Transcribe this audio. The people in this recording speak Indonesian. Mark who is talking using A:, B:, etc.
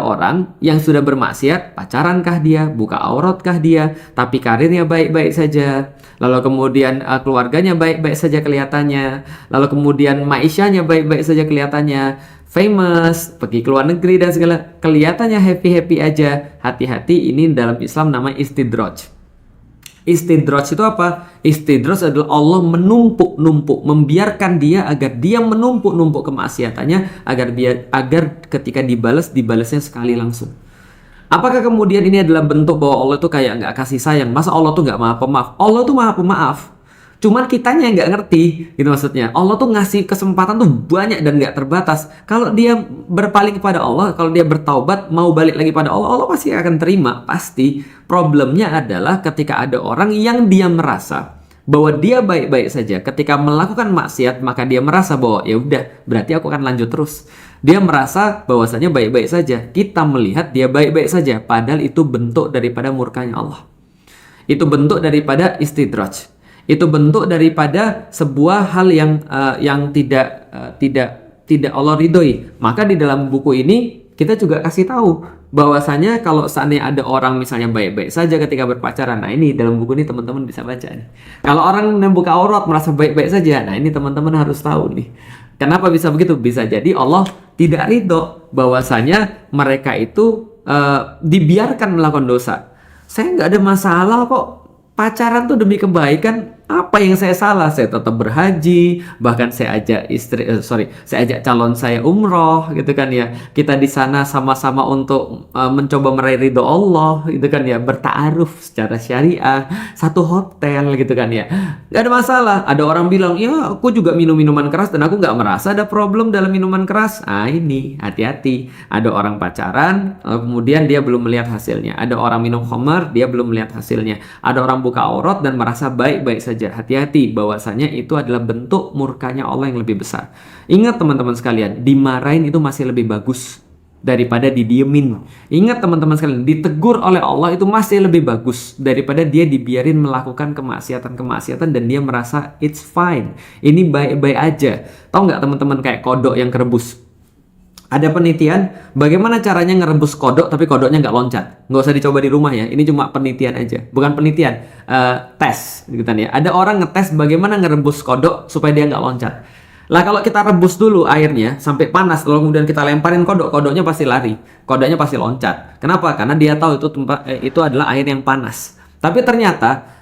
A: orang yang sudah bermaksiat, pacarankah dia, buka auratkah dia, tapi karirnya baik-baik saja, lalu kemudian keluarganya baik-baik saja kelihatannya, lalu kemudian maisyahnya baik-baik saja kelihatannya, famous, pergi ke luar negeri dan segala, kelihatannya happy-happy aja. Hati-hati, ini dalam Islam namanya istidraj. Istidraj itu apa? Istidraj adalah Allah menumpuk-numpuk, membiarkan dia agar dia menumpuk-numpuk kemaksiatannya agar ketika dibalasnya sekali langsung. Apakah kemudian ini adalah bentuk bahwa Allah itu kayak nggak kasih sayang? Masa Allah tuh nggak maha pemaaf? Allah tuh maha pemaaf. Cuman kitanya yang nggak ngerti, gitu maksudnya. Allah tuh ngasih kesempatan tuh banyak dan nggak terbatas. Kalau dia berpaling kepada Allah, kalau dia bertaubat, mau balik lagi pada Allah, Allah pasti akan terima, pasti. Problemnya adalah ketika ada orang yang dia merasa bahwa dia baik-baik saja. Ketika melakukan maksiat, maka dia merasa bahwa ya udah, berarti aku akan lanjut terus. Dia merasa bahwasanya baik-baik saja. Kita melihat dia baik-baik saja, padahal itu bentuk daripada murkanya Allah. Itu bentuk daripada istidraj. Itu bentuk daripada sebuah hal yang tidak Allah ridhoi. Maka di dalam buku ini kita juga kasih tahu bahwasanya kalau seandainya ada orang misalnya baik-baik saja ketika berpacaran, nah ini dalam buku ini teman-teman bisa baca nih. Kalau orang membuka aurat merasa baik-baik saja, nah ini teman-teman harus tahu nih. Kenapa bisa begitu? Bisa jadi Allah tidak ridho bahwasanya mereka itu dibiarkan melakukan dosa. Saya nggak ada masalah kok. Pacaran tuh demi kebaikan. Apa yang saya salah? Saya tetap berhaji, bahkan saya ajak saya ajak calon saya umroh, gitu kan ya. Kita di sana sama-sama untuk mencoba meraih ridho Allah, gitu kan ya. Bertaaruf secara syariah, satu hotel, gitu kan ya. Gak ada masalah. Ada orang bilang, ya aku juga minum minuman keras dan aku nggak merasa ada problem dalam minuman keras. Ah ini hati-hati. Ada orang pacaran, kemudian dia belum melihat hasilnya. Ada orang minum khamar, dia belum melihat hasilnya. Ada orang buka aurat dan merasa baik-baik saja. Hati-hati, bahwasanya itu adalah bentuk murkanya Allah yang lebih besar. Ingat teman-teman sekalian, dimarahin itu masih lebih bagus daripada didiemin. Ingat teman-teman sekalian, ditegur oleh Allah itu masih lebih bagus daripada dia dibiarin melakukan kemaksiatan dan dia merasa it's fine, ini baik-baik aja. Tahu nggak teman-teman, kayak kodok yang kerebus? Ada penelitian bagaimana caranya ngerebus kodok tapi kodoknya nggak loncat. Nggak usah dicoba di rumah ya. Ini cuma penelitian aja. Bukan penelitian, tes gitu kan ya. Ada orang ngetes bagaimana ngerebus kodok supaya dia nggak loncat. Lah kalau kita rebus dulu airnya sampai panas, lalu kemudian kita lemparin kodoknya pasti lari. Kodoknya pasti loncat. Kenapa? Karena dia tahu itu adalah air yang panas. Tapi ternyata